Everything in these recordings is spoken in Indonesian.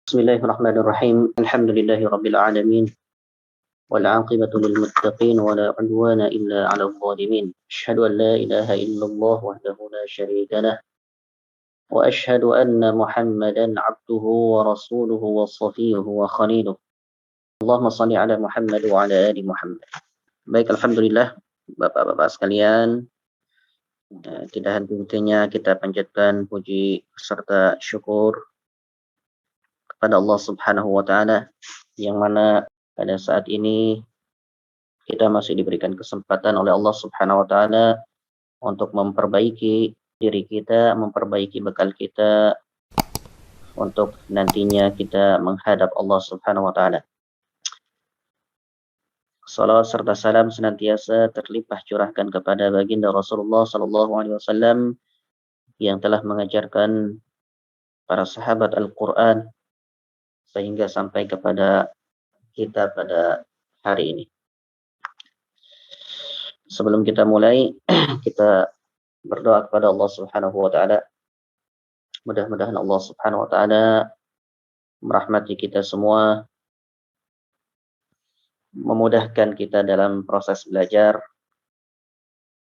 بسم الله الرحمن الرحيم الحمد لله رب العالمين والعاقبة للمتقين ولا عدوان إلا على الظالمين أشهد أن لا إله إلا الله وحده لا شريك له وأشهد أن محمدا عبده ورسوله وصفيه وخليله اللهم صل على محمد وعلى آل محمد. Baik, alhamdulillah Bapak-bapak sekalian, tidak henti-hentinya kita panjatkan puji serta syukur kepada Allah Subhanahu wa taala yang mana pada saat ini kita masih diberikan kesempatan oleh Allah Subhanahu wa taala untuk memperbaiki diri kita, memperbaiki bekal kita untuk nantinya kita menghadap Allah Subhanahu wa taala. Salawat serta salam senantiasa terlimpah curahkan kepada baginda Rasulullah sallallahu alaihi wasallam yang telah mengajarkan para sahabat Al-Qur'an sehingga sampai kepada kita pada hari ini. Sebelum kita mulai, kita berdoa kepada Allah Subhanahu wa taala. Mudah-mudahan Allah Subhanahu wa taala merahmati kita semua, memudahkan kita dalam proses belajar,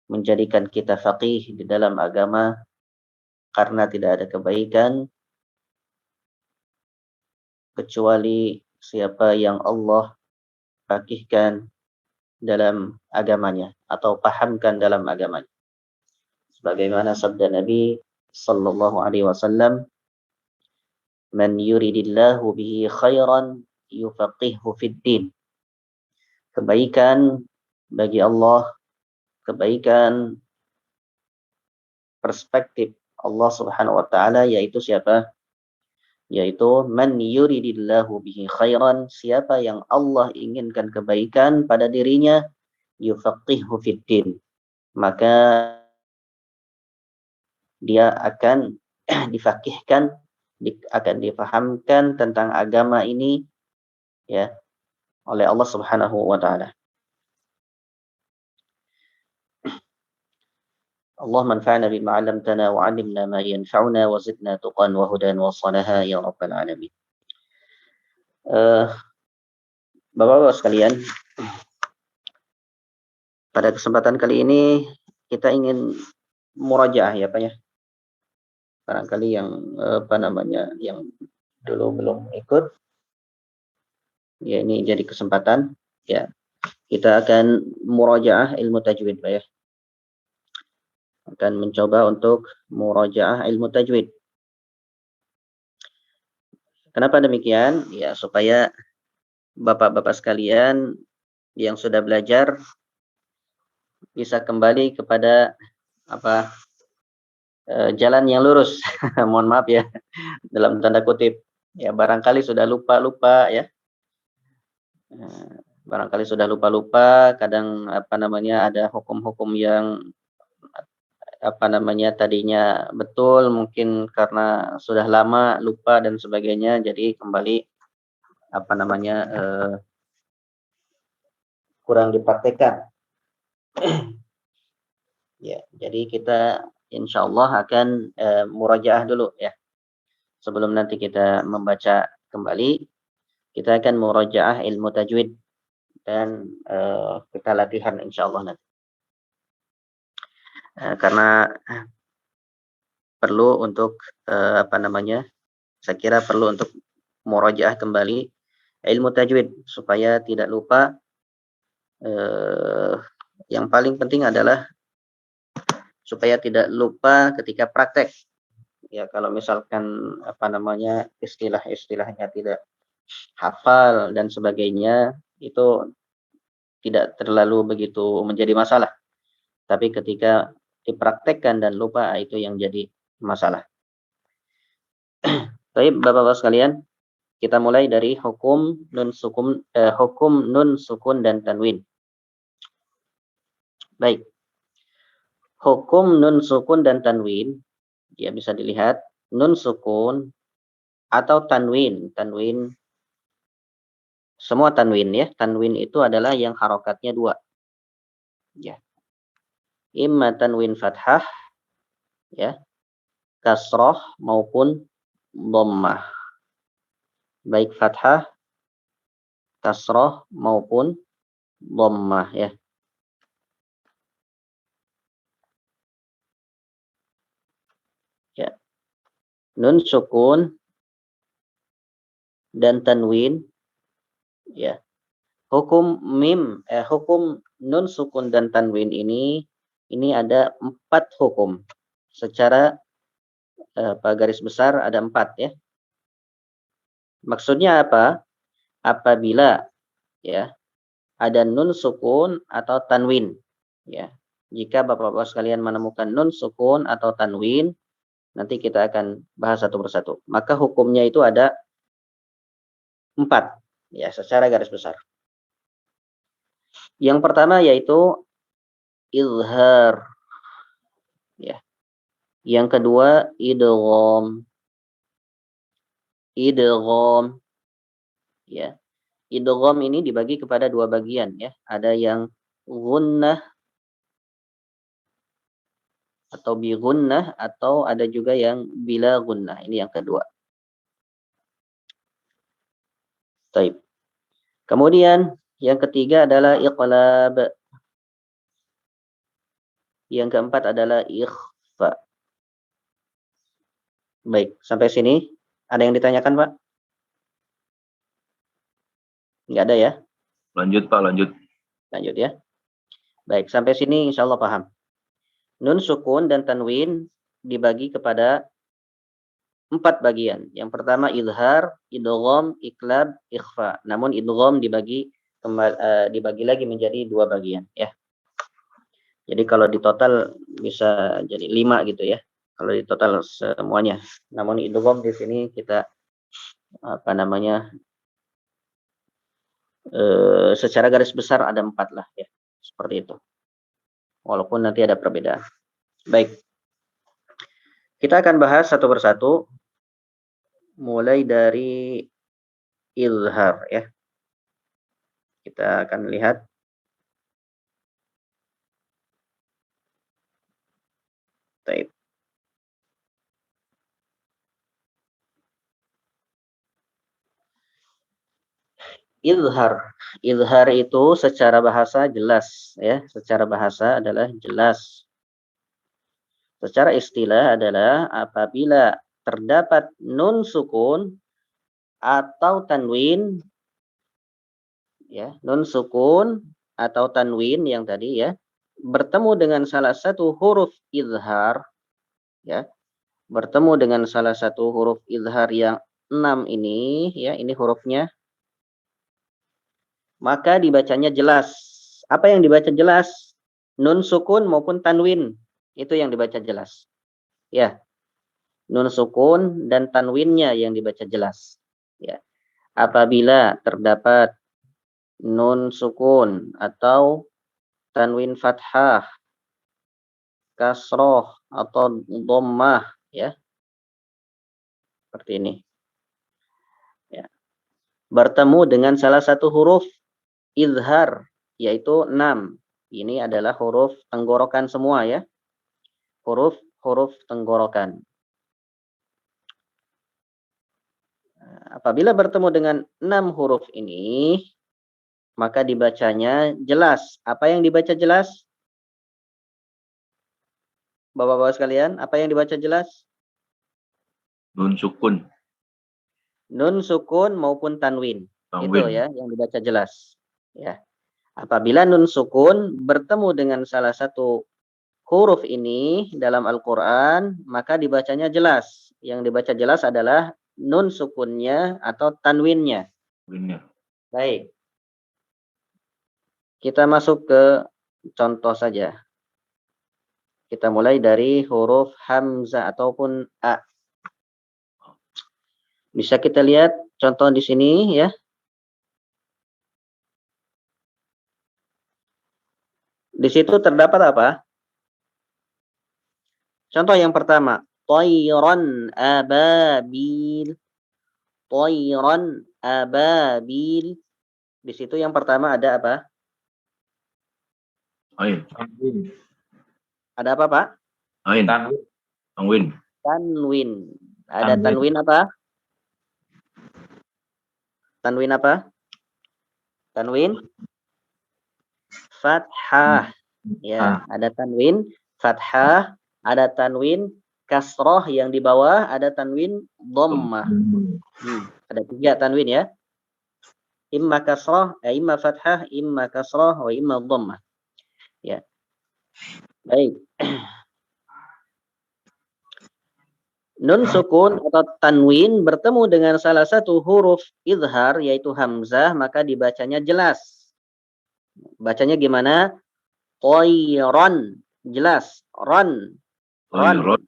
menjadikan kita faqih di dalam agama, karena tidak ada kebaikan kecuali siapa yang Allah faqihkan dalam agamanya atau pahamkan dalam agamanya. Sebagaimana sabda Nabi sallallahu alaihi wasallam, "Man yuridillahu bihi khairan yufaqihu fid din." Kebaikan bagi Allah, kebaikan perspektif Allah Subhanahu wa taala yaitu siapa? Yaitu man yuridillahu bihi khairan, siapa yang Allah inginkan kebaikan pada dirinya, yufaqihu fiddin, maka dia akan difaqihkan, akan difahamkan tentang agama ini ya oleh Allah Subhanahu wa taala. اللهم انفعنا بما علمتنا وعلمنا ما ينفعنا وزدنا تقى وهدى وصلاحا يا رب العالمين. Bapak-bapak sekalian, pada kesempatan kali ini kita ingin murajaah ya Pak ya. Barangkali yang yang dulu belum ikut, ya ini jadi kesempatan ya. Kita akan murajaah ilmu tajwid Pak ya. Akan mencoba untuk murajaah ilmu tajwid. Kenapa demikian? Ya supaya bapak-bapak sekalian yang sudah belajar bisa kembali kepada jalan yang lurus. Mohon maaf ya dalam tanda kutip. Ya barangkali sudah lupa-lupa ya. Barangkali sudah lupa-lupa, kadang ada hukum-hukum yang tadinya betul, mungkin karena sudah lama lupa dan sebagainya, jadi kembali kurang dipraktekkan. Ya, jadi kita insyaallah akan murajaah dulu ya. Sebelum nanti kita membaca kembali, kita akan murajaah ilmu tajwid dan kita latihan insyaallah nanti. Karena perlu untuk saya kira perlu untuk murajaah kembali ilmu tajwid supaya tidak lupa. Yang paling penting adalah supaya tidak lupa ketika praktek. Ya kalau misalkan istilah-istilahnya tidak hafal dan sebagainya, itu tidak terlalu begitu menjadi masalah. Tapi ketika dipraktekkan dan lupa, itu yang jadi masalah. Baik, Bapak-bapak sekalian, kita mulai dari hukum nun sukun dan tanwin. Baik. Hukum nun sukun dan tanwin, ya bisa dilihat nun sukun atau tanwin. Tanwin, semua tanwin ya. Tanwin itu adalah yang harokatnya 2. Ya. Imma tanwin fathah ya, kasroh maupun dhammah. baik fathah, kasroh maupun dhammah ya. Ya. Nun sukun dan tanwin ya. Hukum nun sukun dan tanwin ini ada 4 hukum. Secara garis besar ada 4 ya. Maksudnya apa? Apabila ya ada nun sukun atau tanwin ya. Jika Bapak-bapak sekalian menemukan nun sukun atau tanwin, nanti kita akan bahas satu persatu. Maka hukumnya itu ada 4 ya secara garis besar. Yang pertama yaitu izhar ya. Yang kedua idgham. Idgham ya. Idgham ini dibagi kepada 2 bagian ya. Ada yang gunnah atau bi gunnah atau ada juga yang bila gunnah. Ini yang kedua. Baik. Kemudian yang ketiga adalah iqlab. Yang keempat adalah ikhfa. Baik, sampai sini ada yang ditanyakan, Pak? Enggak ada ya? Lanjut, Pak, lanjut. Lanjut ya. Baik, sampai sini insya Allah paham. Nun sukun dan tanwin dibagi kepada 4 bagian. Yang pertama izhar, idgham, iqlab, ikhfa. Namun idgham dibagi lagi menjadi 2 bagian ya. Jadi kalau di total bisa jadi 5 gitu ya. Kalau di total semuanya. Namun idgham di sini kita secara garis besar ada 4 lah ya. Seperti itu. Walaupun nanti ada perbedaan. Baik. Kita akan bahas satu persatu. Mulai dari izhar ya. Kita akan lihat. Baik. Izhar. Izhar itu secara bahasa jelas ya. Secara bahasa adalah jelas. Secara istilah adalah apabila terdapat nun sukun atau tanwin ya, nun sukun atau tanwin yang tadi ya, bertemu dengan salah satu huruf izhar ya. Bertemu dengan salah satu huruf izhar yang 6 ini ya, ini hurufnya. Maka dibacanya jelas. Apa yang dibaca jelas? Nun sukun maupun tanwin. Itu yang dibaca jelas. Ya. Nun sukun dan tanwinnya yang dibaca jelas. Ya. Apabila terdapat nun sukun atau tanwin fathah, kasroh atau dhammah ya. Seperti ini. Ya. Bertemu dengan salah satu huruf izhar yaitu 6. Ini adalah huruf tenggorokan semua ya. Huruf tenggorokan. Apabila bertemu dengan 6 huruf ini, maka dibacanya jelas. Apa yang dibaca jelas? Bapak-bapak sekalian, apa yang dibaca jelas? Nun sukun. Nun sukun maupun tanwin. Itu ya yang dibaca jelas. Ya. Apabila nun sukun bertemu dengan salah satu huruf ini dalam Al-Quran, maka dibacanya jelas. Yang dibaca jelas adalah nun sukunnya atau tanwinnya. Baik. Kita masuk ke contoh saja. Kita mulai dari huruf hamzah ataupun a. Bisa kita lihat contoh di sini ya. Di situ terdapat apa? Contoh yang pertama, Tayran ababil. Tayran ababil. Di situ yang pertama ada apa? Ain. Ada apa, Pak? Ain. Tanwin. Tanwin. Ada tanwin apa? Tanwin apa? Tanwin fathah. Ya, ada tanwin fathah, ada tanwin kasroh yang di bawah, ada tanwin dhammah. Ada 3 tanwin ya. Imma kasroh, imma fathah, imma kasroh, wa imma dhammah. Ya. Baik. Nun sukun atau tanwin bertemu dengan salah satu huruf izhar yaitu hamzah, maka dibacanya jelas. Bacanya gimana? Toiron, jelas. Ron. Ron.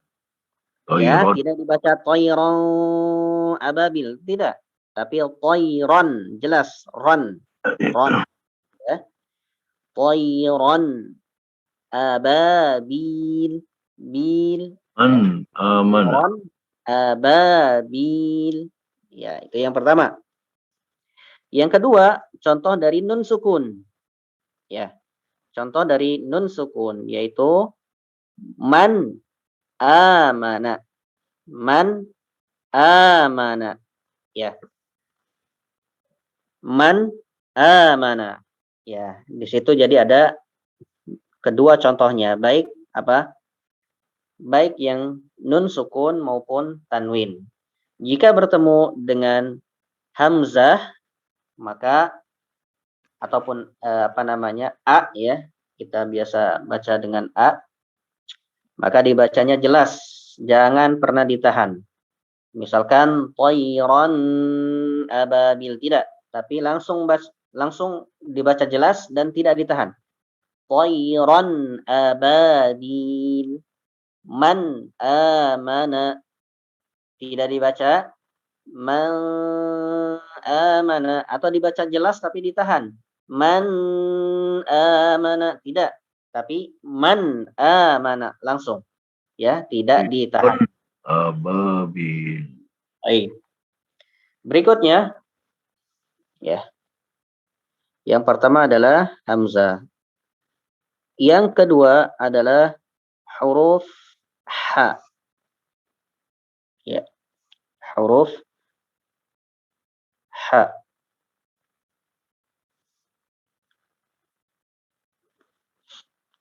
Ya, tidak dibaca toiron ababil, tidak. Tapi toiron, jelas. Ron. Ron. Ya. Toiron ababil. Bil. Ron ababil. Ya, itu yang pertama. Yang kedua, contoh dari nun sukun. Ya. Contoh dari nun sukun yaitu man amana. Man amana. Ya. Man amana. Ya, di situ jadi ada kedua contohnya, baik apa? Baik yang nun sukun maupun tanwin. Jika bertemu dengan hamzah maka ataupun apa namanya a ya, kita biasa baca dengan a, maka dibacanya jelas, jangan pernah ditahan. Misalkan toiron ababil, tidak, tapi langsung dibaca jelas dan tidak ditahan. Toiron ababil. Man amana, tidak dibaca man amana, atau dibaca jelas tapi ditahan. Man amana, tidak, tapi man amana langsung. Ya, tidak ditahan. Ababil. Baik. Berikutnya ya. Yang pertama adalah hamzah. Yang kedua adalah huruf ha. Ya. Huruf ha.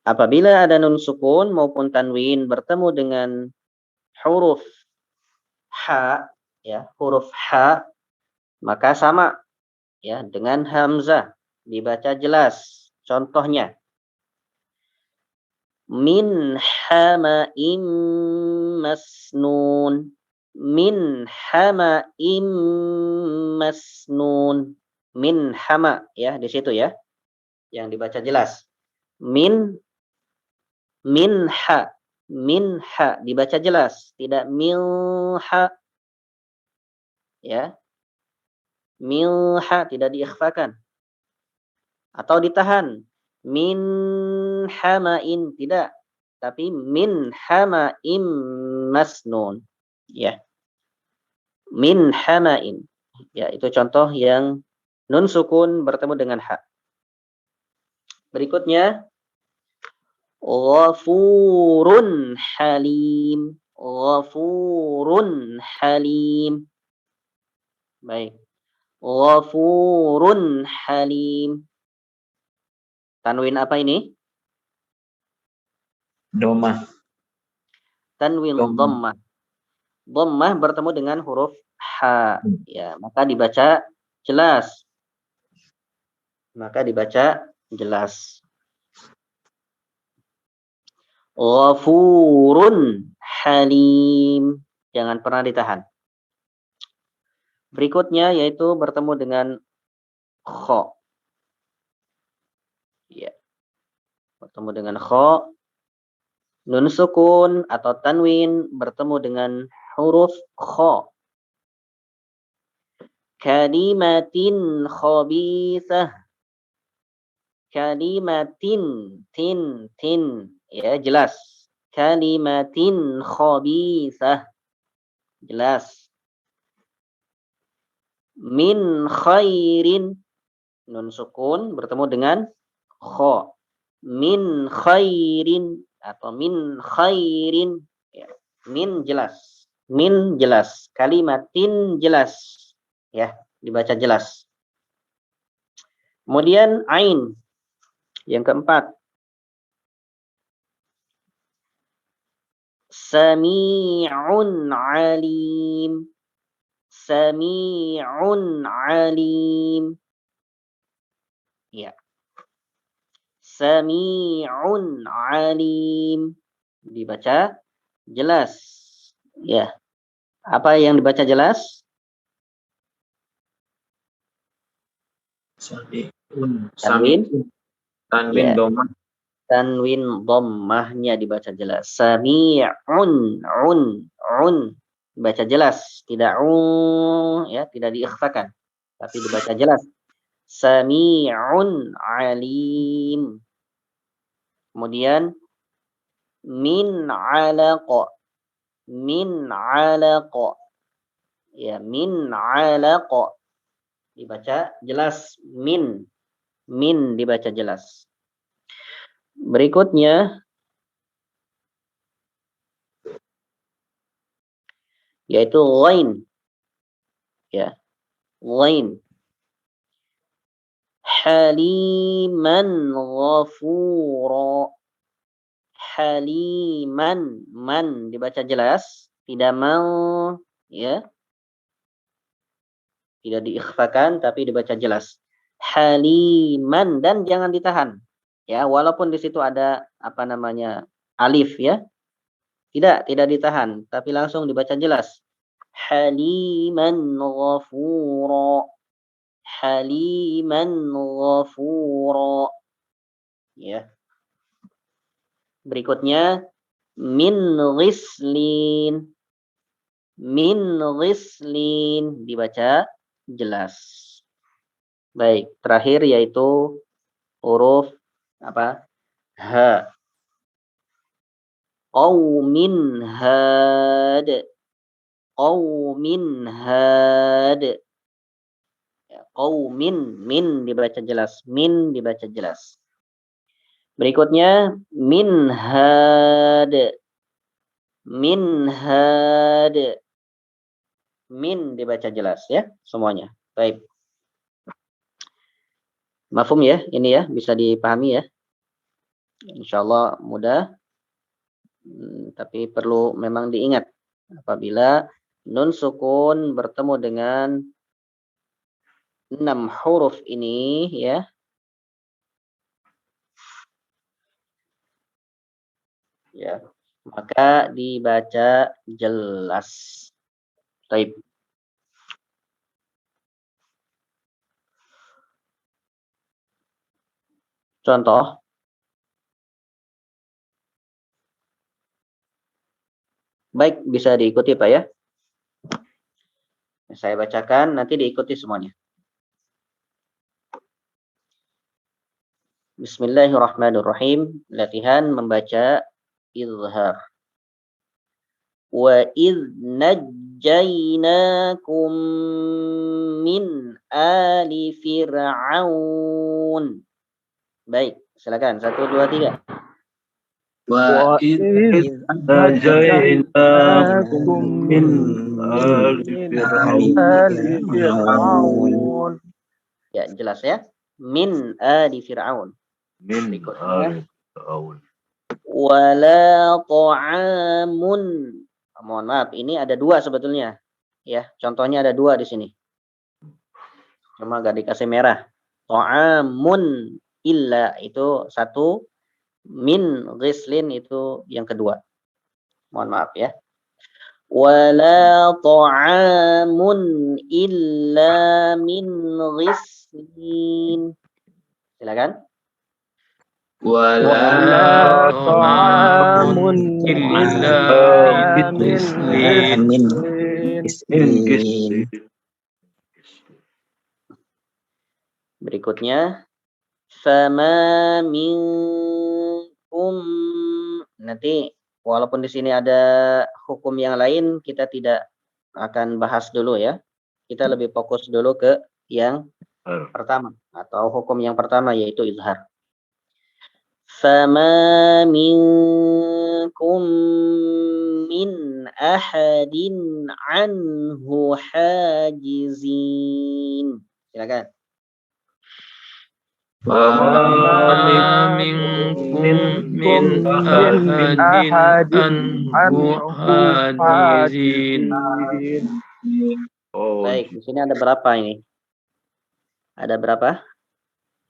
Apabila ada nun sukun maupun tanwin bertemu dengan huruf ha, ya, huruf ha, maka sama ya dengan hamzah, dibaca jelas. Contohnya min hama'im masnun. Min hama'im masnun. Min hama, ya, di situ ya, yang dibaca jelas. Min ha, dibaca jelas, tidak milha. Ya. Milha tidak diikhfakan atau ditahan. Min hama'in, tidak, tapi min hama'im masnun. Ya. Min hama'in. Ya, itu contoh yang nun sukun bertemu dengan ha. Berikutnya ghafurun halim. Ghafurun halim. Baik. Ghafurun halim. Tanwin apa ini? Dhammah. Tanwin dhammah. Dhammah bertemu dengan huruf ha. Ya, maka dibaca jelas. Ghafurun halim. Jangan pernah ditahan. Berikutnya yaitu bertemu dengan kha. Ya. Bertemu dengan kha. Nun sukun atau tanwin bertemu dengan huruf kha. Kalimatin khabithah. Kalimatin, tin, ya, jelas. Kalimatin khabithah, jelas. Min khairin, nun sukun bertemu dengan kha. Min khairin atau min khairin, ya. Min jelas. Min jelas. Kalimatin jelas. Ya, dibaca jelas. Kemudian ain. Yang keempat. Sami'un alim. Sami'un alim. Ya. Sami'un alim. Dibaca jelas. Ya. Apa yang dibaca jelas? Tanwin. Tanwin Ya. domah. Tanwin dhammahnya dibaca jelas. Sami'un un dibaca jelas, tidak ya, tidak diikhfakan, tapi dibaca jelas. Sami'un alim. Kemudian min 'alaqa. Min 'alaqa. Ya, min 'alaqa. Dibaca jelas min. Min dibaca jelas. Berikutnya yaitu ghain. Ya, ghain. Haliman ghafura. Haliman, man dibaca jelas, tidak mau, ya, tidak diikhfakan tapi dibaca jelas. Haliman, dan jangan ditahan. Ya, walaupun di situ ada apa namanya? Alif, ya. Tidak ditahan, tapi langsung dibaca jelas. Haliman ghafura. Haliman ghafura. Ya. Berikutnya min ghislin. Min ghislin dibaca jelas. Baik, terakhir yaitu huruf apa? Ha. Qaumin had. Qaumin had. Ya, qaumin, min dibaca jelas. Min dibaca jelas. Berikutnya min had. Min had. Min dibaca jelas, ya, semuanya. Baik. Mafhum ya, ini ya, bisa dipahami ya. Insyaallah mudah. Tapi perlu memang diingat apabila nun sukun bertemu dengan 6 huruf ini, ya. Ya, maka dibaca jelas. Baik. Contoh. Baik, bisa diikuti Pak ya. Saya bacakan, nanti diikuti semuanya. Bismillahirrahmanirrahim. Latihan membaca izhar. Wa idh najjaynakum min ali fir'aun. Baik, silakan. 1, 2, 3. Wa idh najjaynakum min ali fir'aun. Ya, jelas ya. Min ali fir'aun. Min ali fir'aun. Wala ta'amun. Mohon maaf, ini ada 2 sebetulnya. Ya, contohnya ada 2 di sini. Cuma gak dikasih merah. Ta'amun illa itu 1. Min ghislin itu yang kedua. Mohon maaf ya. Wala ta'amun illa min ghislin. Silakan. Wala ta'amun illa min ghislin. Berikutnya fama minkum. Nanti walaupun di sini ada hukum yang lain, kita tidak akan bahas dulu ya. Kita lebih fokus dulu ke yang pertama atau hukum yang pertama yaitu izhar. Fama minkum min ahadin anhu hajizin. Silakan. وما منكم من من أحد أحد عنه عنه حاجزين. حاجزين. Oh, Baik, di sini ada berapa ini? Ada berapa?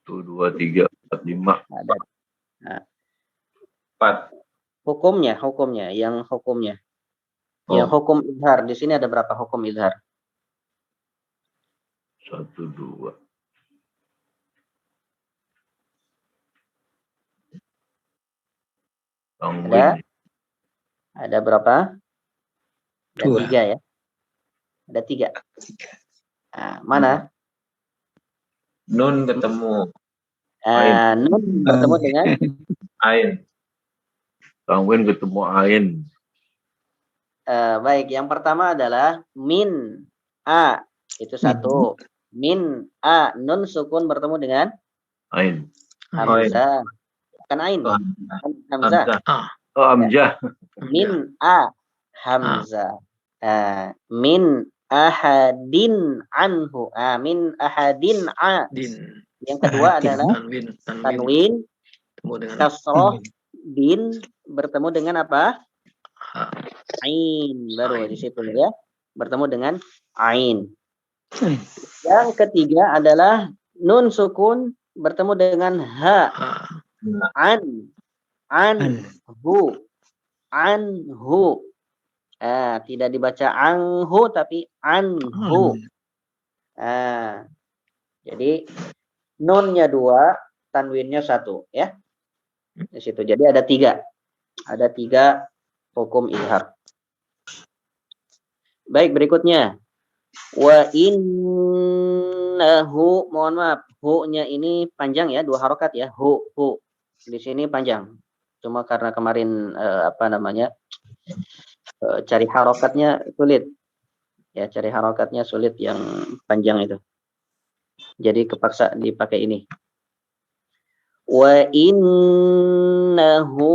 1, 2, 3, 4, 5. Ada. Nah, 4. hukumnya, yang hukumnya. Yang hukum izhar. Di sini ada berapa hukum izhar? 1, 2. Ada berapa? Ada 3 ya. Ada 3. Nah, mana? Nun ketemu Nun bertemu dengan ain. Tanwin ketemu ain. baik, yang pertama adalah min a, itu 1. Min a, nun sukun bertemu dengan Ain. hamzah. Bukan ain. Hamzah. Oh, hamzah. Min a, hamzah. Min ahadin anhu. Min ahadin a. Yang kedua adalah tanwin kasroh din bertemu dengan apa? Ain. Baru di situ ya. Bertemu dengan ain. Yang ketiga adalah nun sukun bertemu dengan ha. Anhu. Tidak dibaca anhu tapi anhu. Jadi nunnya 2, tanwinnya 1 ya. Di situ. Jadi ada 3. Ada 3 hukum izhar. Baik, berikutnya. Wa innahu, mohon maaf, hu-nya ini panjang ya, 2 harokat ya. Hu. Di sini panjang. Cuma karena kemarin cari harokatnya sulit. Ya, cari harokatnya sulit yang panjang itu. Jadi kepaksa dipakai ini. Wa innahu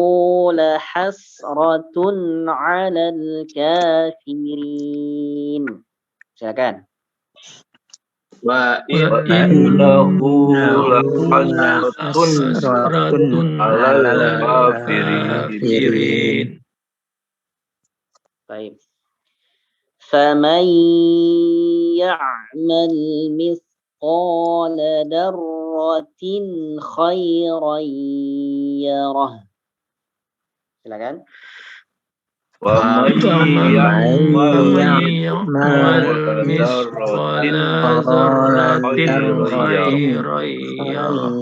lahasratun 'alal kafirin. Silakan. Wa innahu lahasratun 'alal kafirin. Baik. Faman ya'mal mithqala darratin khairan yarah. Silakan. Wa may ya'mal mithqala dzarratin khairan yarah.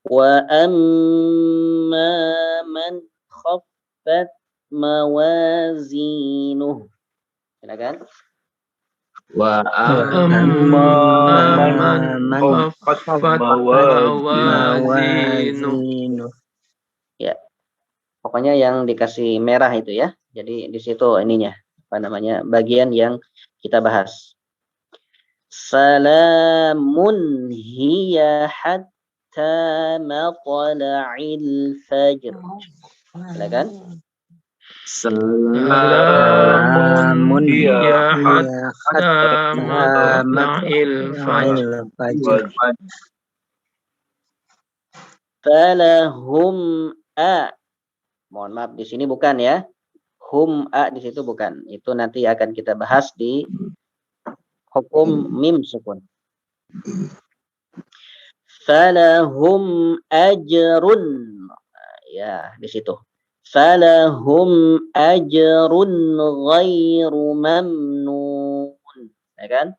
Wa amma man khaffat mawazinuh. Silakan. Wa amma man khaffat mawazinuh. Ya. Pokoknya yang dikasih merah itu ya. Jadi di situ ininya, bagian yang kita bahas. Salamun hiya hatta matla'il fajr. Silakan. Salamun hiya hatta matla'il fajr. Falahum a. Mohon maaf, di sini bukan ya. Hum a di situ bukan. Itu nanti akan kita bahas di hukum mim sukun. Falahum ajrun. Ya, di situ. Falahum ajrun ghairu mamnun. Ya kan?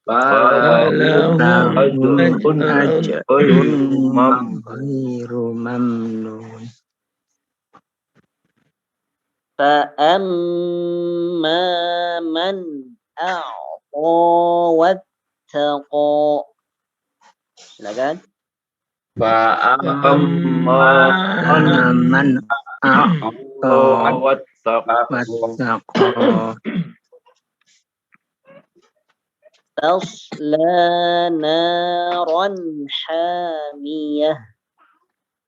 Falahum ajrun ghairu mamnun. Fa'amma man a'ta wattaqa. Silakan. Fa'amma man a'ta wattaqa. Tasla naran hamiyah.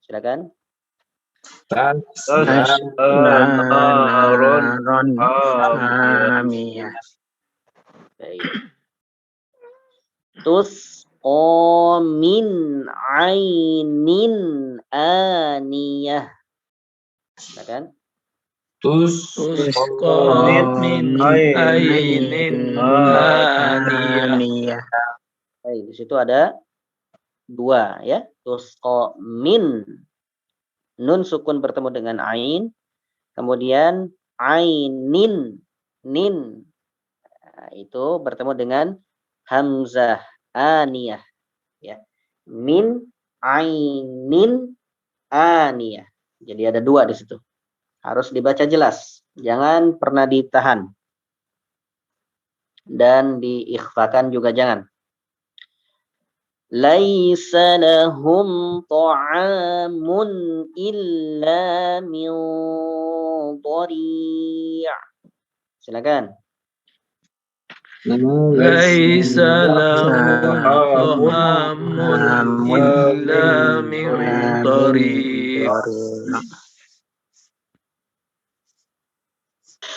Silakan. Tasla naran hamiyah. Baik. tusqa min ainin aniyah. Silakan. tusqa min ainin aniyah. Baik, di situ ada dua ya. Tusqa min, nun sukun bertemu dengan ain, kemudian ainin, nin, nah, itu bertemu dengan hamzah aniyah ya. Min ainin aniyah. Jadi ada dua di situ. Harus dibaca jelas, jangan pernah ditahan dan diikhfakan juga jangan. Laisa lahum ta'amun illa min dhari'. Silakan. Laisa lahum ta'amun illa min dhari'.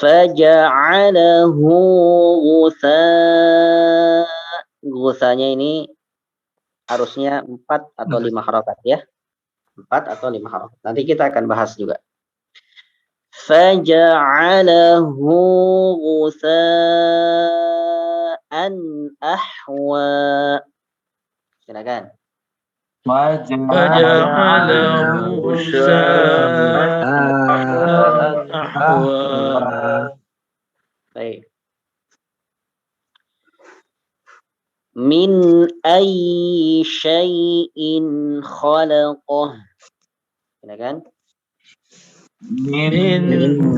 Faja'alahu ghutha'. Ghuthanya ini harusnya 4 atau 5 harokat ya. 4 atau 5 harokat. Nanti kita akan bahas juga. Faja'alahu ghutha'an ahwa. Silakan. Faja'alahu ghutha'an ahwa. Baik. Min ayyi syai'in khalaqah. Silakan. Min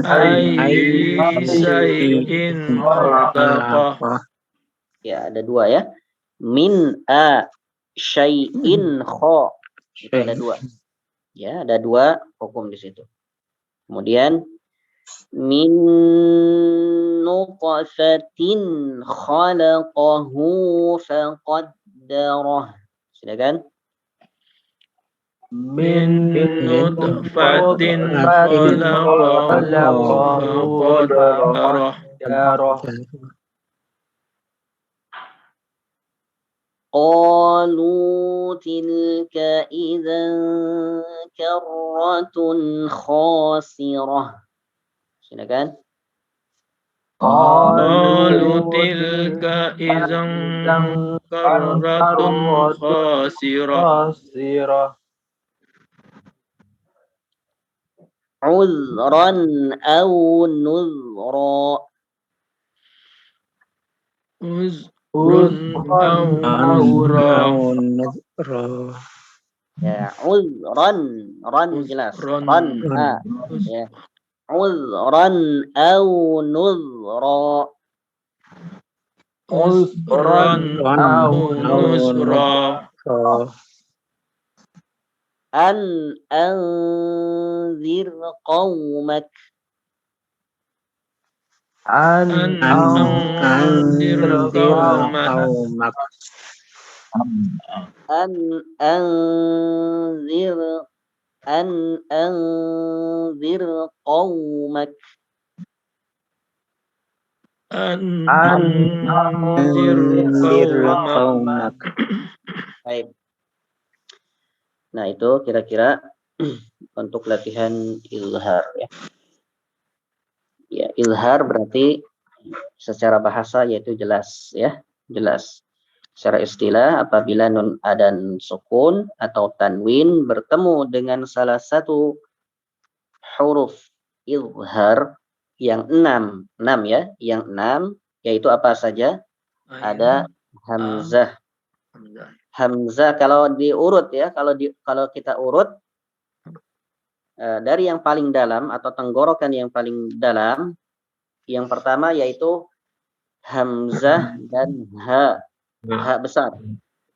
ayyi syai'in khalaqah. Ya, ada dua ya. Min a syai'in kha. Itu ada dua. Ya, ada dua hukum di situ. Kemudian min nutfatin khalaqahu faqaddarah. Silakan. Min nutfatin khalaqahu faqaddarah. Qalu tilka idzan karratun khasirah. Silakan. Qalu tilka idzan karratun khasirah. Uzran aw nuzra. Uzrun aw nuzra. Ya, uzran, ran jelas. Ran, ya. Uzran aw nuzra. Uzran aw nuzra. An anzir qaumak. An anzir qaumak. An anzir qaumak. An anzir qaumak. Baik. Nah, itu kira-kira untuk latihan ilhar ya. Ya, ilhar berarti secara bahasa yaitu jelas ya, jelas. Secara istilah apabila nun adan sukun atau tanwin bertemu dengan salah satu huruf ilhar yang 6 ya, yang 6 yaitu apa saja? Ada hamzah. Hamzah kalau diurut ya, kalau kita urut dari yang paling dalam atau tenggorokan yang paling dalam, yang pertama yaitu hamzah dan ha besar.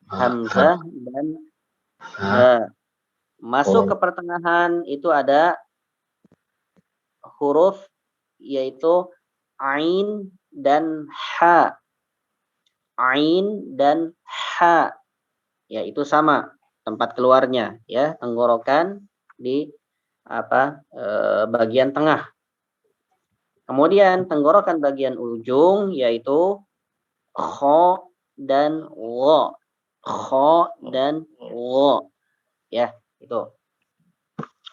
Hamzah dan ha. Masuk ke pertengahan itu ada huruf yaitu ain dan ha. Ain dan ha. Ya, itu sama tempat keluarnya ya, tenggorokan di bagian tengah. Kemudian tenggorokan bagian ujung yaitu kha dan wo. Kho dan wo. Ya, itu.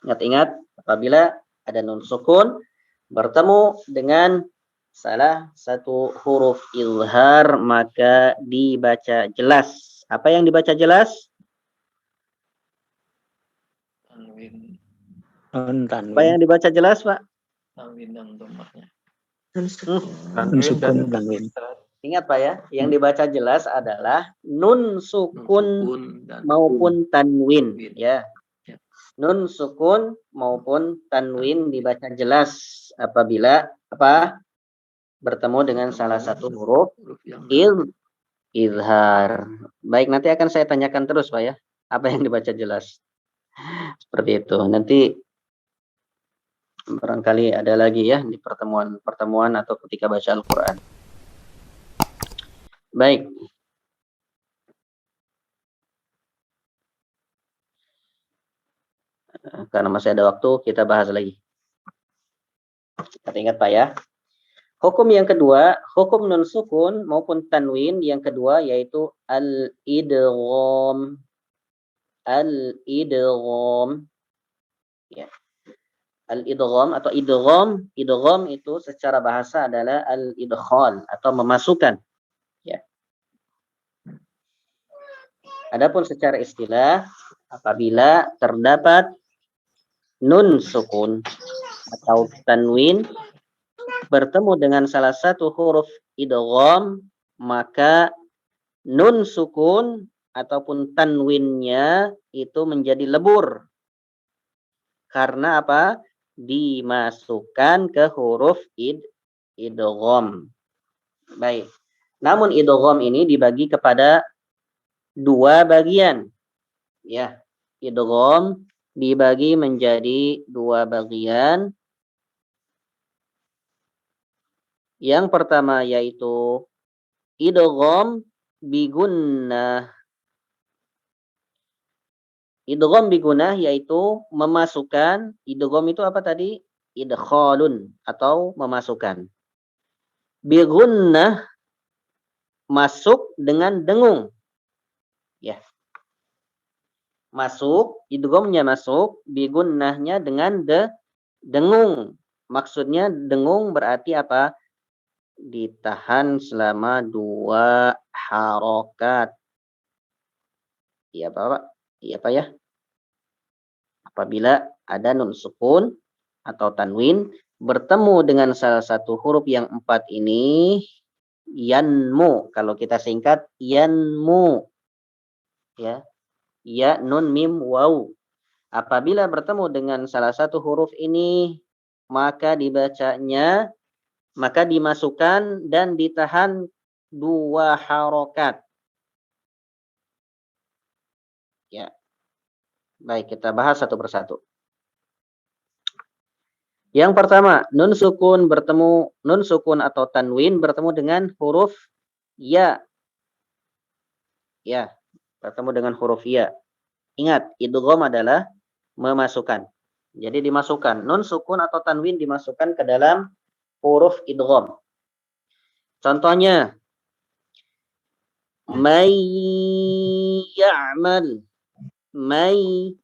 Ingat-ingat, apabila ada nun sukun bertemu dengan salah satu huruf izhar, maka dibaca jelas. Apa yang dibaca jelas? Tanwin. Nun Apa tanwin. yang dibaca jelas, Pak? Tanwin dan domahnya. Nun sukun tanwin. Ingat, Pak, ya, yang dibaca jelas adalah nun sukun Dan maupun tanwin, Tanwin. ya. Ya. Nun sukun maupun tanwin dibaca jelas apabila bertemu dengan salah satu huruf yang izhar. Baik, nanti akan saya tanyakan terus, Pak, ya. Apa yang dibaca jelas? Seperti itu. Nanti barangkali ada lagi ya di pertemuan atau ketika baca Al-Quran. Baik. Karena masih ada waktu, kita bahas lagi. Kita ingat, Pak, ya. Hukum yang kedua, hukum nun sukun maupun tanwin yang kedua yaitu al-idgham. Al-idgham. Ya. Al-idgham atau idgham itu secara bahasa adalah al-idkhal atau memasukkan. Ya. Adapun secara istilah, apabila terdapat nun sukun atau tanwin bertemu dengan salah satu huruf idgham, maka nun sukun ataupun tanwinnya itu menjadi lebur. Karena apa? Dimasukkan ke huruf idgham. Baik. Namun idgham ini dibagi kepada dua bagian. Ya, idgham dibagi menjadi dua bagian. Yang pertama yaitu idgham bigunnah. Idgham bigunnah yaitu memasukkan. Idgham itu apa tadi? Idkhalun atau memasukkan. Bigunnah masuk dengan dengung. Ya. Masuk, idghamnya masuk, bigunnahnya dengan dengung. Maksudnya dengung berarti apa? Ditahan selama 2 harokat. Iya, Pak. Iya, Pak, ya. Apabila ada nun sukun atau tanwin bertemu dengan salah satu huruf yang 4 ini, yanmu. Kalau kita singkat, yanmu. Ya. Ya, nun, mim, waw. Apabila bertemu dengan salah satu huruf ini, maka dimasukkan dan ditahan 2 harokat. Ya. Baik, kita bahas satu persatu. Yang pertama, nun sukun atau tanwin bertemu dengan huruf ya. Ya, bertemu dengan huruf ya. Ingat, idgham adalah memasukkan. Jadi dimasukkan. Nun sukun atau tanwin dimasukkan ke dalam huruf idgham. Contohnya, may ya'mal. May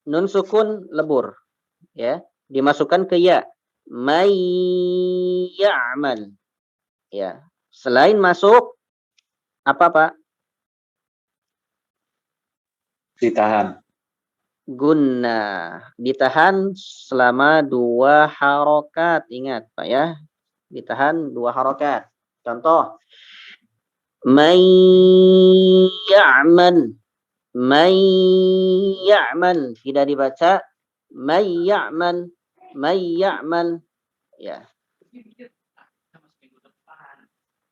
nun sukun lebur. Ya, dimasukkan ke ya. May ya'mal. Ya, selain masuk apa, Pak? Ditahan. Gunnah. Ditahan selama 2 harokat. Ingat, Pak, ya. Ditahan 2 harokat. Contoh. May ya'mal. May ya'mal. Tidak dibaca. May ya'mal. May ya'mal. Ya.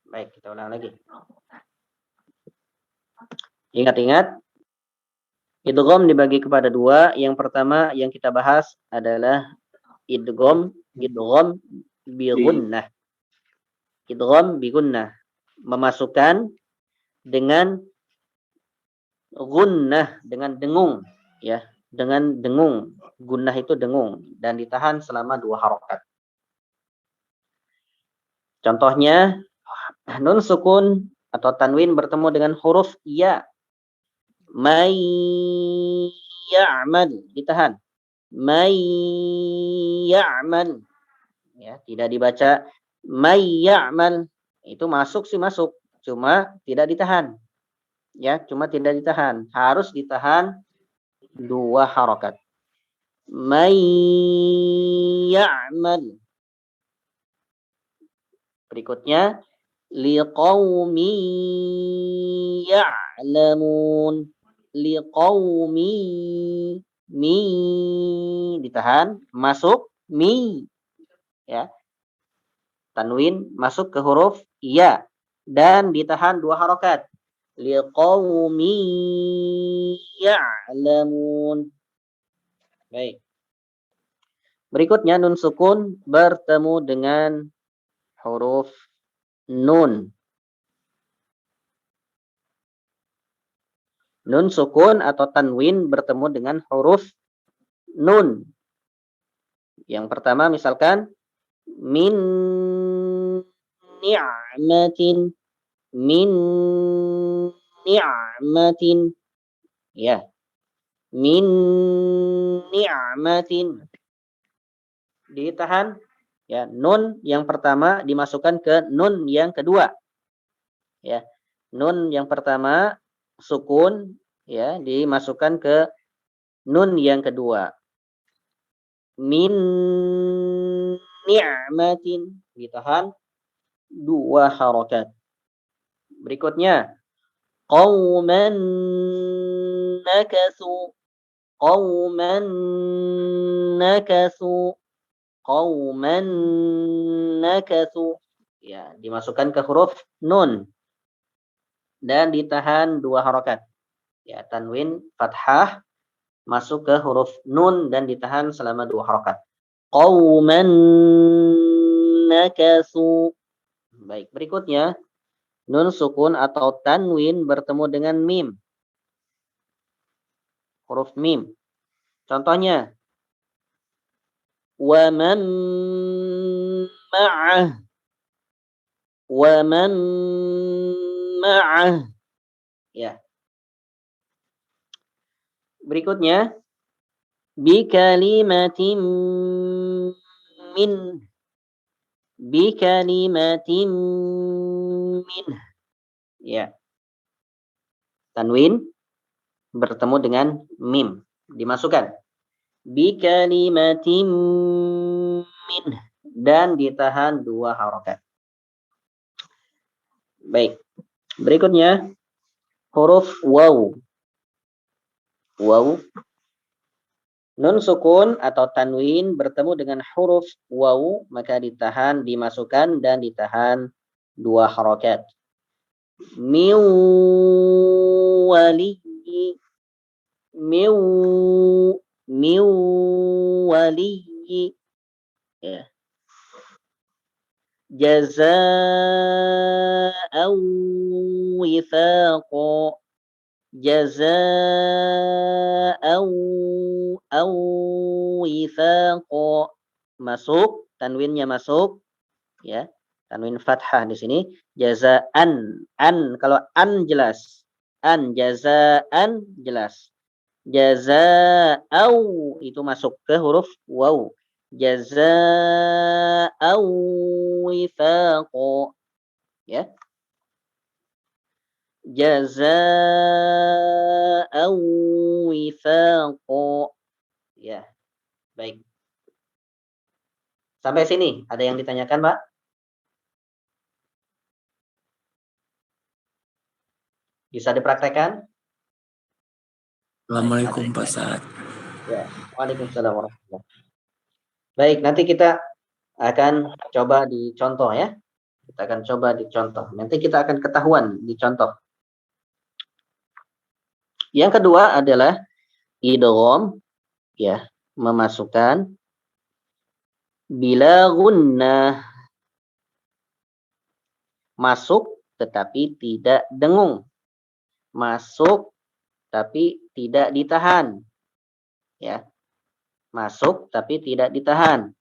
Baik, kita ulang lagi. Ingat-ingat. Idgham dibagi kepada 2. Yang pertama yang kita bahas adalah idgham bigunnah. Idgham bigunnah. Memasukkan dengan gunnah, dengan dengung. Ya, dengan dengung. Gunnah itu dengung. Dan ditahan selama 2 harokat. Contohnya, nun sukun atau tanwin bertemu dengan huruf ya. May ya'mal, ditahan. May ya'mal. Ya, tidak dibaca may ya'mal. Itu masuk sih masuk, cuma tidak ditahan. Ya, cuma tidak ditahan. Harus ditahan 2 harakat. May ya'mal. Berikutnya liqaumi ya'lamun. Liqaumi, mi ditahan, masuk mi, ya. Tanwin masuk ke huruf ya dan ditahan 2 harakat. Liqaumi ya'lamun. Baik. Berikutnya nun sukun bertemu dengan huruf nun. Nun sukun atau tanwin bertemu dengan huruf nun. Yang pertama misalkan min ni'matin, min ni'matin, ya, min ni'matin, ditahan, ya. Nun yang pertama dimasukkan ke nun yang kedua, ya. Nun yang pertama sukun, ya, dimasukkan ke nun yang kedua. Min ni'matin, ditahan 2 harakat. Berikutnya qauman nakasu, qauman nakasu, qauman nakasu, ya, dimasukkan ke huruf nun dan ditahan 2 harakat. Ya, tanwin fathah masuk ke huruf nun dan ditahan selama 2 harakat. Qauman nakasu. Baik, berikutnya nun sukun atau tanwin bertemu dengan mim. Huruf mim. Contohnya wa man ma'ah, wa man ma'ah, ya. Berikutnya bi kalimatin min, bi kalimatin min, ya. Tanwin bertemu dengan mim, dimasukkan bi kalimatin min dan ditahan 2 harakat. Baik. Berikutnya huruf waw. Waw. Nun sukun atau tanwin bertemu dengan huruf waw, maka ditahan, dimasukkan dan ditahan 2 harakat. Min wali, min wali, ya. Jazaa'an wifaqa, jazaa'an wifaqa, masuk, tanwinnya masuk, ya. Tanwin fathah di sini. Jazaan, an, kalau an jelas, an, jazaan jelas. Jazaa'au itu masuk ke huruf waw. Jazaa'au wifaqa, ya. Jazaa'au wifaqa, ya. Baik. Sampai sini ada yang ditanyakan, Pak? Bisa dipraktekkan? Assalamualaikum Pak Ustaz. Ya, waalaikumsalam warahmatullahi wabarakatuh. Baik, nanti kita akan coba dicontoh, ya. Kita akan coba dicontoh. Nanti kita akan ketahuan dicontoh. Yang kedua adalah idgham, ya, memasukkan bila gunnah, masuk tetapi tidak dengung. Masuk tapi tidak ditahan. Ya. Masuk tapi tidak ditahan.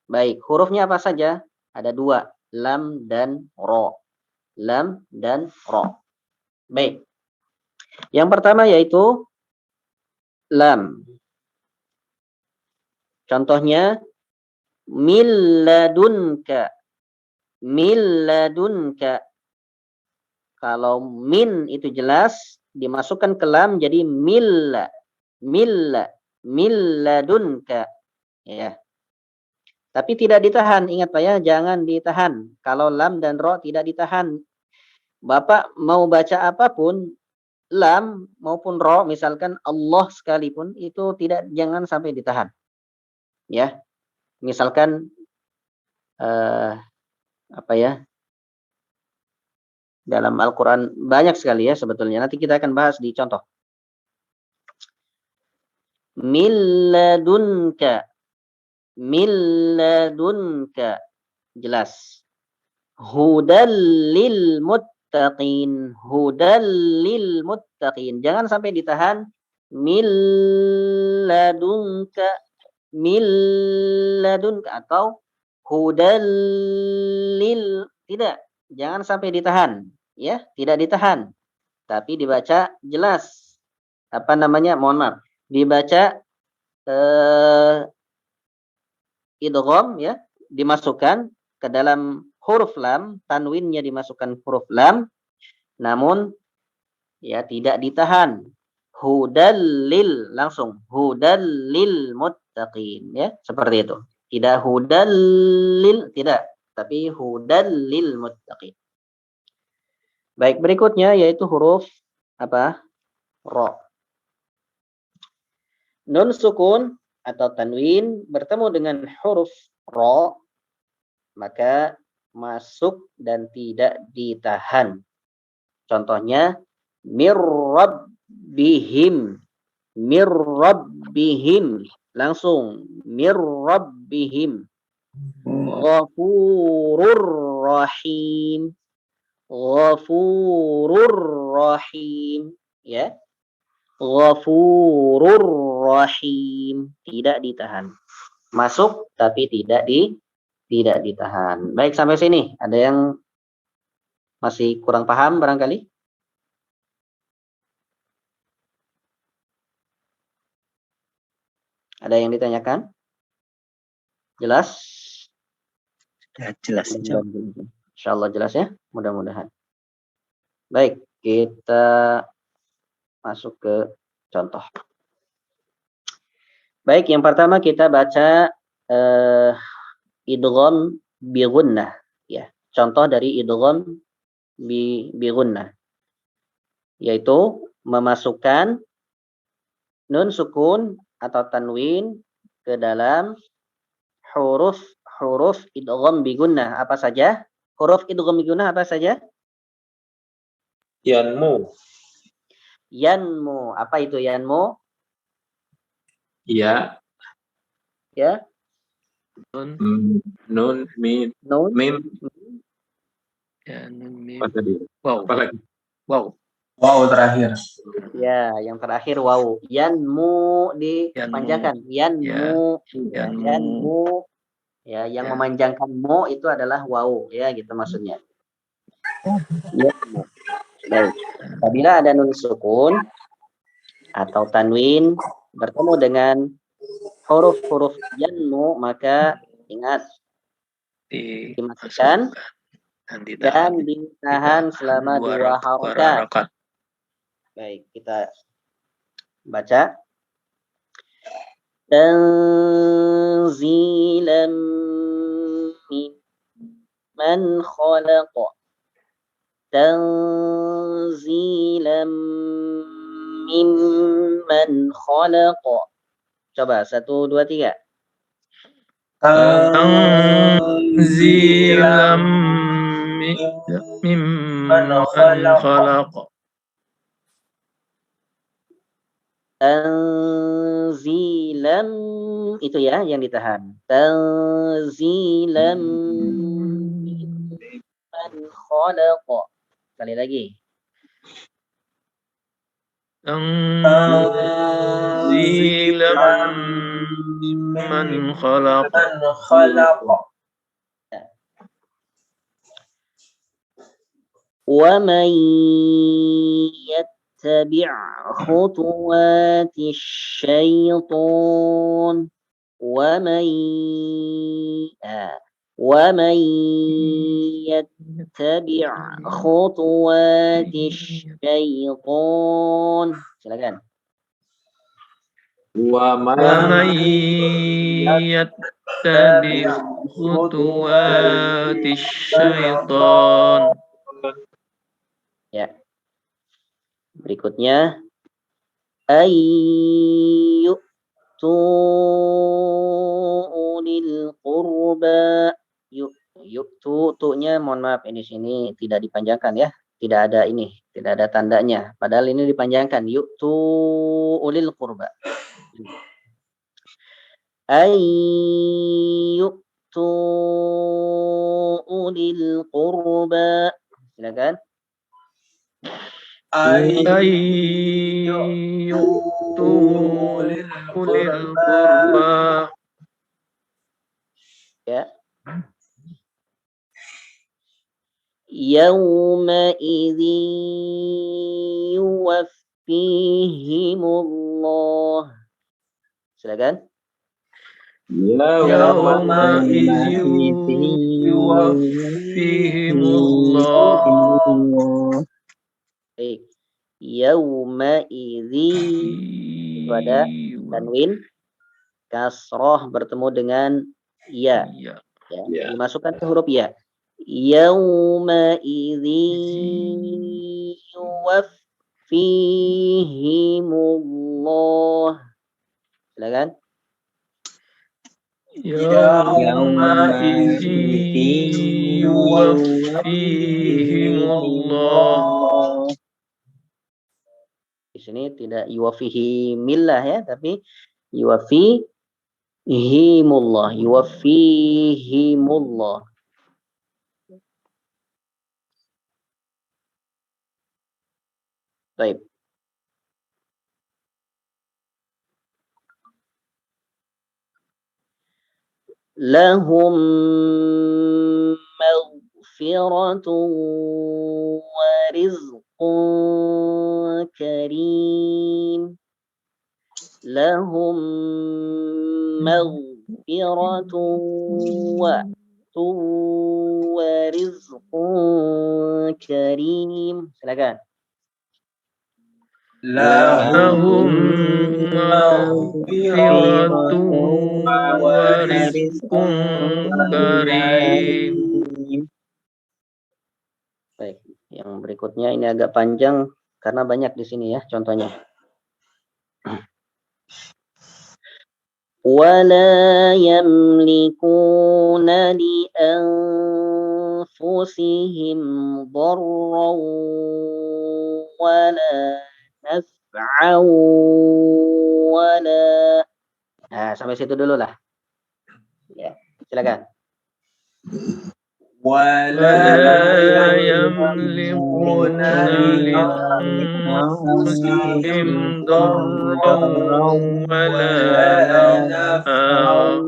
Baik, hurufnya apa saja? Ada 2, lam dan ro. lam dan ra. Baik. Yang pertama yaitu lam. Contohnya milladunka. Milladunka. Kalau min itu jelas dimasukkan ke lam jadi milla. Milla. Milladunka. Ya. Tapi tidak ditahan. Ingat Pak ya, jangan ditahan. Kalau lam dan ro tidak ditahan. Bapak mau baca apapun, lam maupun ro, misalkan Allah sekalipun, itu jangan sampai ditahan. Ya. Misalkan apa ya? Dalam Al-Quran banyak sekali ya sebetulnya. Nanti kita akan bahas di contoh. Milladunka. Milladunka. Jelas. Hudal lil muttaqin. Hudal lil muttaqin. Jangan sampai ditahan. Milladunka. Milladunka. Atau hudal lil. Tidak. Jangan sampai ditahan, ya, tidak ditahan. Tapi dibaca jelas. Apa namanya? Mohon maaf. Dibaca idgham ya, dimasukkan ke dalam huruf lam, tanwinnya dimasukkan huruf lam, namun ya tidak ditahan. Hudallil langsung hudallil muttaqin ya, seperti itu. Tidak hudallil, tidak. Tapi hudan lil muttaqin. Baik, berikutnya yaitu huruf apa? Ra. Nun sukun atau tanwin bertemu dengan huruf ra, maka masuk dan tidak ditahan. Contohnya mirrabbihim. Mirrabbihim. Langsung mirrabbihim. Ghafurur rahim. Ghafurur rahim. Ya. Ghafurur rahim. Tidak ditahan. Masuk tapi tidak ditahan. Baik, sampai sini. Ada yang masih kurang paham barangkali? Ada yang ditanyakan? Jelas? Ya, jelas. Insyaallah jelas ya, mudah-mudahan. Baik, kita masuk ke contoh. Baik, yang pertama kita baca idgham bi gunnah ya. Contoh dari idgham bi gunnah yaitu memasukkan nun sukun atau tanwin ke dalam huruf idgham bi gunnah. Apa saja? Huruf idgham bi gunnah apa saja? Yanmu. Yanmu. Apa itu yanmu? Ya. Ya. Nun, mim. Ya, nun, mim. Apa tadi? Wow. Apa lagi? Wow. Wow terakhir. Ya, yang terakhir waw. Yanmu dipanjangkan. Yanmu. Ya. Yanmu. Ya, yang memanjangkan mu itu adalah waw, ya gitu maksudnya. Yanmu. Baik. Apabila ada nun sukun atau tanwin bertemu dengan huruf-huruf yanmu, maka ingat dimasukkan dan ditahan selama 2 harakat. Baik, kita baca. Tanzilam mimman khalaqa. Tanzilam mimman khalaqa. Coba 1, 2, 3. Tanzilam mimman khalaqa. Tanzilam itu ya yang ditahan. Tanzilam mimman khalaqa. Sekali lagi. Tanzilam mimman khalaqa. ومن يتبع خطوات الشيطان ومن يتبع خطوات الشيطان. Silakan. ومن يتبع خطوات الشيطان. Ya. Berikutnya ayyu'tu ulil qurba. Yu'tu, tu-nya mohon maaf ini sini tidak dipanjangkan ya. Tidak ada ini, tidak ada tandanya. Padahal ini dipanjangkan. Yu'tu ulil qurba. Ayyu'tu ulil qurba. Silakan. ayyutu ulil qurba. Ya. Yawma idzi yuwaffihimullah. Silakan. Yawma idzi yuwaffihimullah. Baik. Yawma idzi itu ada tanwin kasroh bertemu dengan ya. Ya. Ya. Dimasukkan ke huruf ya. Yawma idzi yuwaffihimullah. Silakan. Yawma idzi yuwaffihimullah. Di sini tidak yuwaffihimillah ya, tapi yuwaffihimullah. Yuwaffihimullah. Baik. Lahum maghfiratun wa rizqun karim. Lahum maghfiratun wa rizqun karim. Silakan. Lahum maghfiratun wa rizqun karim. Baik, yang berikutnya ini agak panjang karena banyak di sini ya contohnya. Wala yamlikuna li anfusihim dharran wala naf'an wala. Nah, sampai situ dulu lah. Ya, silakan. ولا يملكون لأنفسهم ضرا ولا نفعا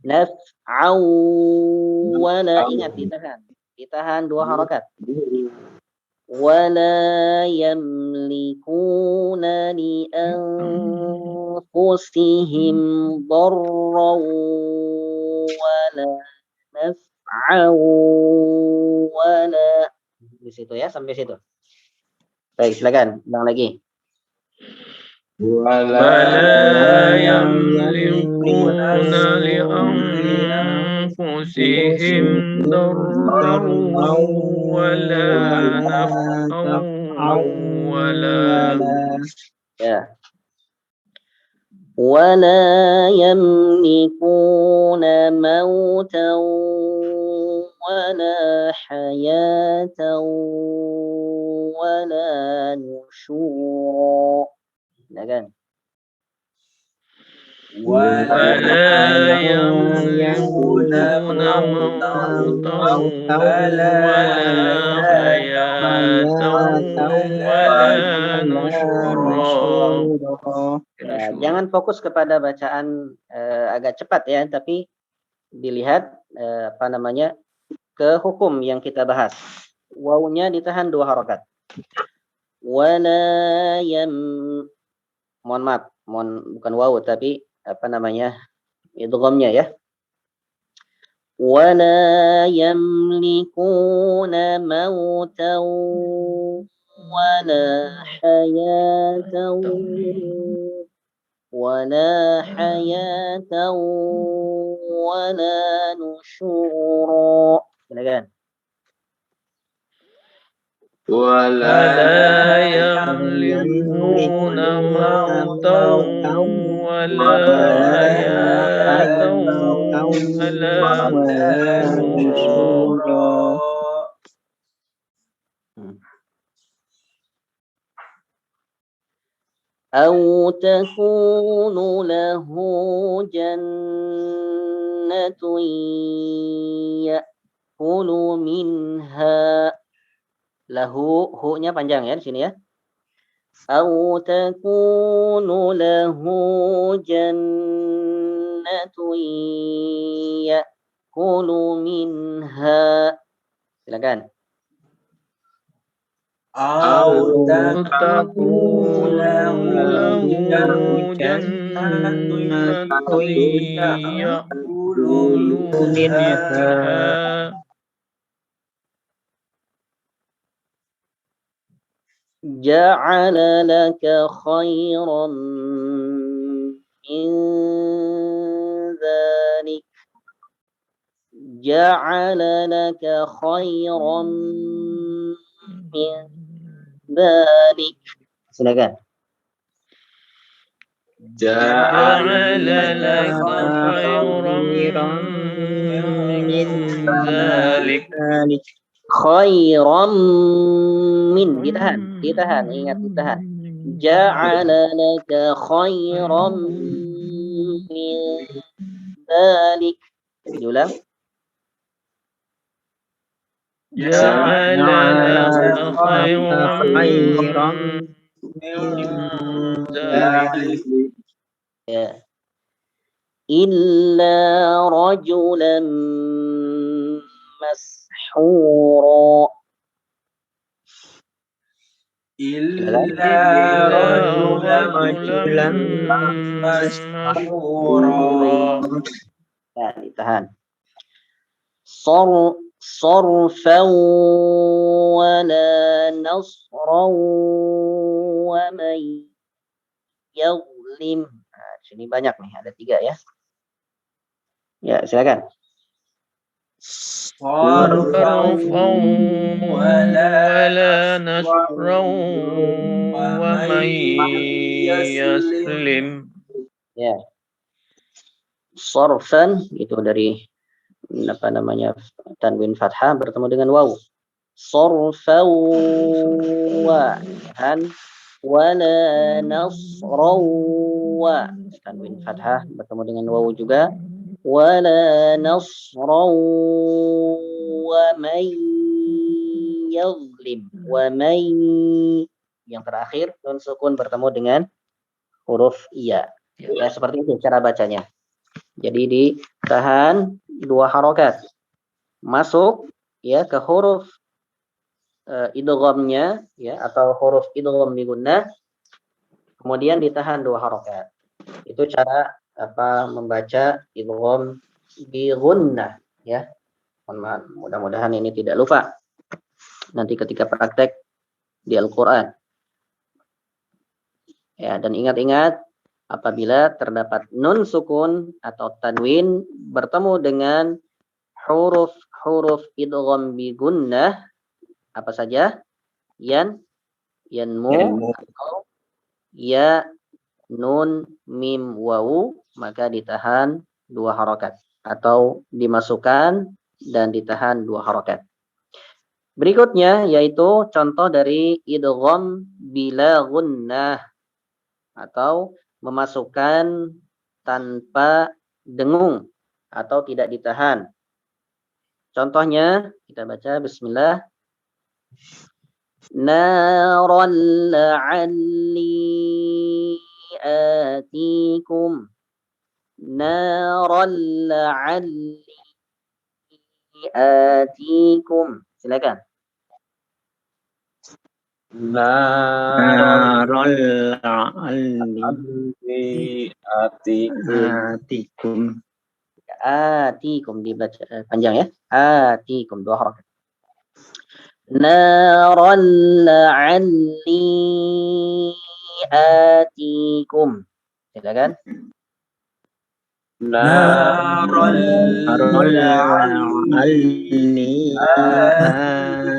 Naf'an wala. Ingat ditahan 2 harakat. Wala yamlikuna li anfusihim dharran wala naf'an wala. Di situ ya, sampai situ. Baik, silakan ulang lagi. ولا يملكون لأنفسهم ضرا ولا نفعا ولا. Ya. ولا يملكون موتا ولا حياة ولا نشورا. Silakan. ولا يملكون موتا ولا حياة ولا نشورا. Ya, jangan fokus kepada bacaan agak cepat ya, tapi dilihat ke hukum yang kita bahas. Wawunya ditahan 2 harokat. Wala yam, mohon maaf, bukan wawu tapi apa namanya, idghamnya ya. Wala yamlikuna mautan wala hayatan wala nusyura. Silakan. ولا يملكون موتا ولا حياة ولا نشورا. أو تكون له جنة يأكل منها. Lahu, hu-nya panjang ya di sini ya. Au takunu lahu jannatun ya'kulu minha. Silakan. Au تكون له جنة يأكل منها جعل لك خيرا من ذلك. جعل لك خيرا من ذلك. Silakan. جعل لك خيرا من ذلك. Khairam min, ditahan, ingat ditahan. Ja'ala laka khairam min dzalik. Diulang. جعل لك خيرا من ذلك. Ya. Illa rajulan mashura. illa rajulan mashhura. Ya, ditahan. Sarfan wala nasran wa man yadhlim. Nah, sini banyak nih, ada 3 ya. Ya, silakan. صرفا ولا نصرا ومن يسلم. Ya. Sarfan itu dari apa namanya, tanwin fathah bertemu dengan waw. Sarfan wa wala nasran wa, tanwin fathah bertemu dengan waw juga. Wala nasran wa man yadhlim. Wa man, yang terakhir nun sukun bertemu dengan huruf iya. Ya, seperti itu cara bacanya. Jadi ditahan 2 harokat. Masuk ya ke huruf idghamnya ya, atau huruf idgham bi gunnah, kemudian ditahan 2 harokat. Itu cara apa membaca idgham bi gunnah ya. Mudah-mudahan ini tidak lupa nanti ketika praktek di Al-Qur'an. Ya, dan ingat-ingat apabila terdapat nun sukun atau tanwin bertemu dengan huruf idgham bi gunnah, apa saja? Yanmu atau ya, nun, mim, wawu, maka ditahan 2 harokat atau dimasukkan dan ditahan 2 harokat. Berikutnya yaitu contoh dari idgham bila gunnah atau memasukkan tanpa dengung atau tidak ditahan. Contohnya kita baca bismillah. Naran la'alli atikum. Naran la'alli atikum. Silakan. Narol atikum. Atikum dibaca panjang ya. Atikum dua harakat. Naral la'alli atikum. Silakan. Narol la'alli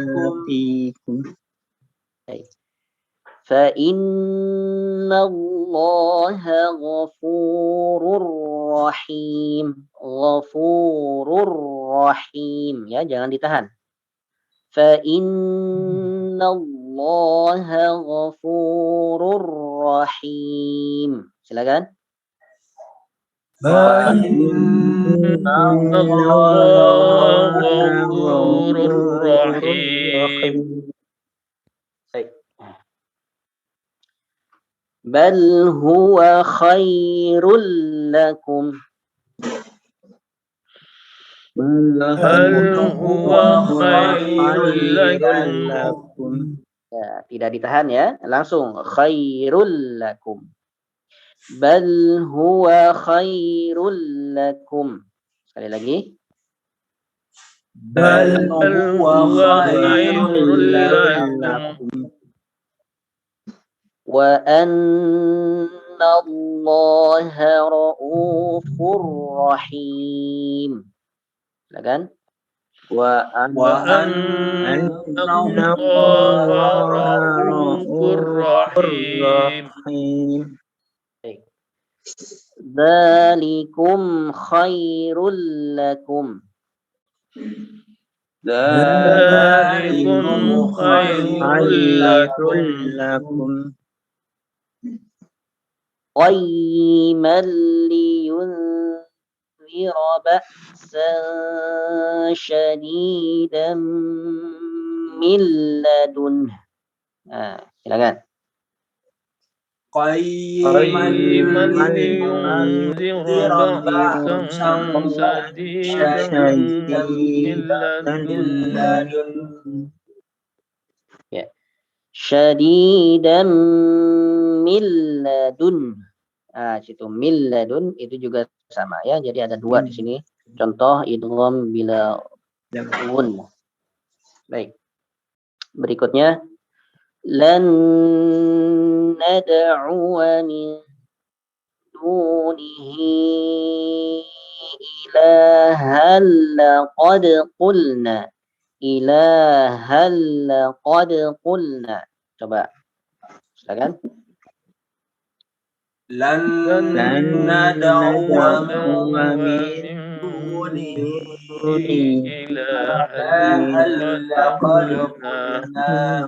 atikum. فإن الله غفور رحيم. غفور رحيم. Ya, jangan ditahan. فإن الله غفور رحيم. Silakan. إن الله غفور رحيم. بل هو خير لكم. بل هو خير لكم. Ya, tidak ditahan ya, langsung khairul lakum. Bal huwa khairul lakum. Sekali lagi. بل هو خير لكم. Wa anna Allaha ra'ufur rahim. Silakan. Wa وأن الله رؤوف رحيم. Dzalikum khairul lakum. ذلكم خير لكم. qayyiman liyunzira ba'san syadidan min ladun. Silakan. قيما لينذر بأسا شديدا من لدنه. Syadidan min ladun. Situ min ladun itu juga sama ya. Jadi ada dua di sini. Contoh idgham bila gun. Baik. Berikutnya lan nad'u min dunihi ilahan laqad qulna. Ilahan laqad qulna. Coba. Silakan. Lan nad'u min dunihi ilahan laqad qulna.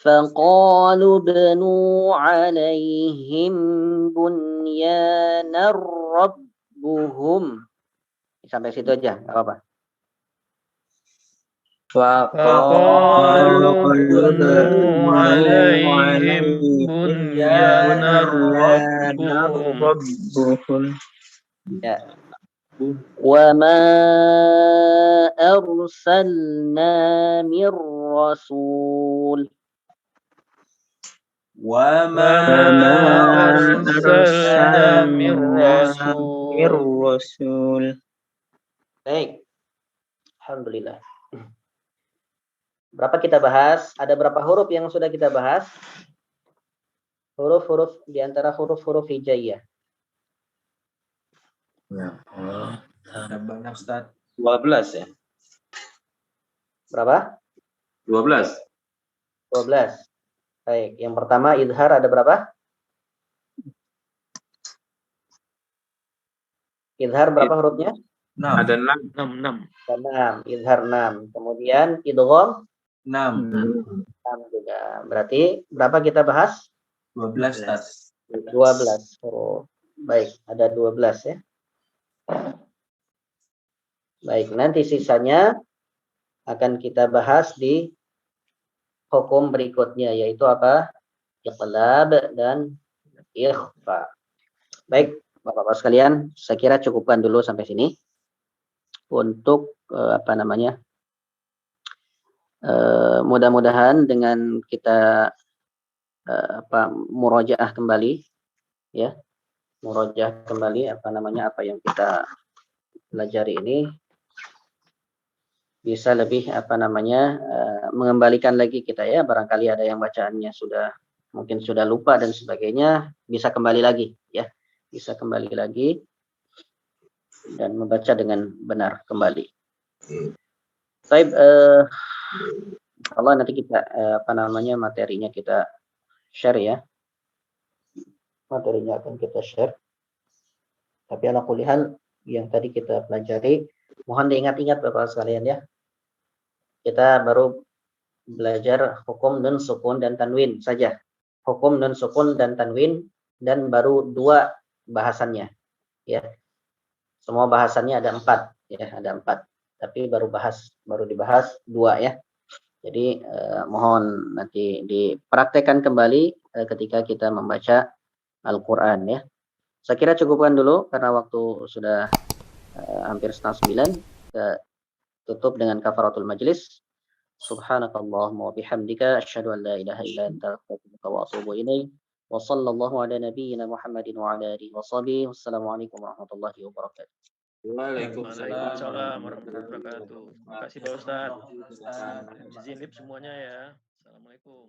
فقالوا ابنوا عليهم بنيانا ربهم. Sampai situ aja, nggak apa-apa. فقالوا ابنوا عليهم بنيانا ربهم. Ya. وما أرسلنا من رسول. وما أرسلنا من رسول. Baik. Alhamdulillah. Berapa kita bahas? Ada berapa huruf yang sudah kita bahas? Huruf-huruf di antara huruf-huruf hijaiyah. Ada banyak Ustaz. 12 ya. Berapa? 12. 12. Baik, yang pertama idhar ada berapa? Idhar berapa hurufnya? 6. Ada 6. 6. Idhar 6. Kemudian idgham 6. 6 juga. Berarti berapa kita bahas? 12 Ustaz. 12 huruf. Baik, ada 12 ya. Baik, nanti sisanya akan kita bahas di hukum berikutnya, yaitu apa? Iqlab dan ikhfa. Baik, Bapak-bapak sekalian, saya kira cukupkan dulu sampai sini untuk mudah-mudahan dengan kita murojaah kembali, ya, murojaah kembali apa yang kita pelajari ini bisa lebih mengembalikan lagi kita, ya, barangkali ada yang bacaannya mungkin sudah lupa dan sebagainya, bisa kembali lagi, ya, bisa kembali lagi dan membaca dengan benar kembali. Baik, Allah nanti kita materinya kita share, ya, materinya akan kita share. Tapi ala kulli hal yang tadi kita pelajari mohon diingat-ingat Bapak sekalian, ya. Kita baru belajar hukum nun sukun dan tanwin saja. Hukum nun sukun dan tanwin, dan baru 2 bahasannya, ya. Semua bahasannya ada 4, ya, ada 4. Tapi baru dibahas 2, ya. Jadi mohon nanti dipraktekkan kembali ketika kita membaca Al-Qur'an, ya. Saya kira cukupkan dulu karena waktu sudah hampir 8:30. Kita tutup dengan kafaratul majlis. Subhanakallahumma wa bihamdika asyhadu an la ilaha illa anta astaghfiruka wa atubu ilaik. Wa sallallahu ala nabiyyina Muhammadin wa ala alihi wa sahbihi. Wassalamualaikum warahmatullahi wabarakatuh. Waalaikumsalam warahmatullahi wabarakatuh. Terima kasih Pak Ustadz. Izin lip semuanya, ya. Assalamualaikum.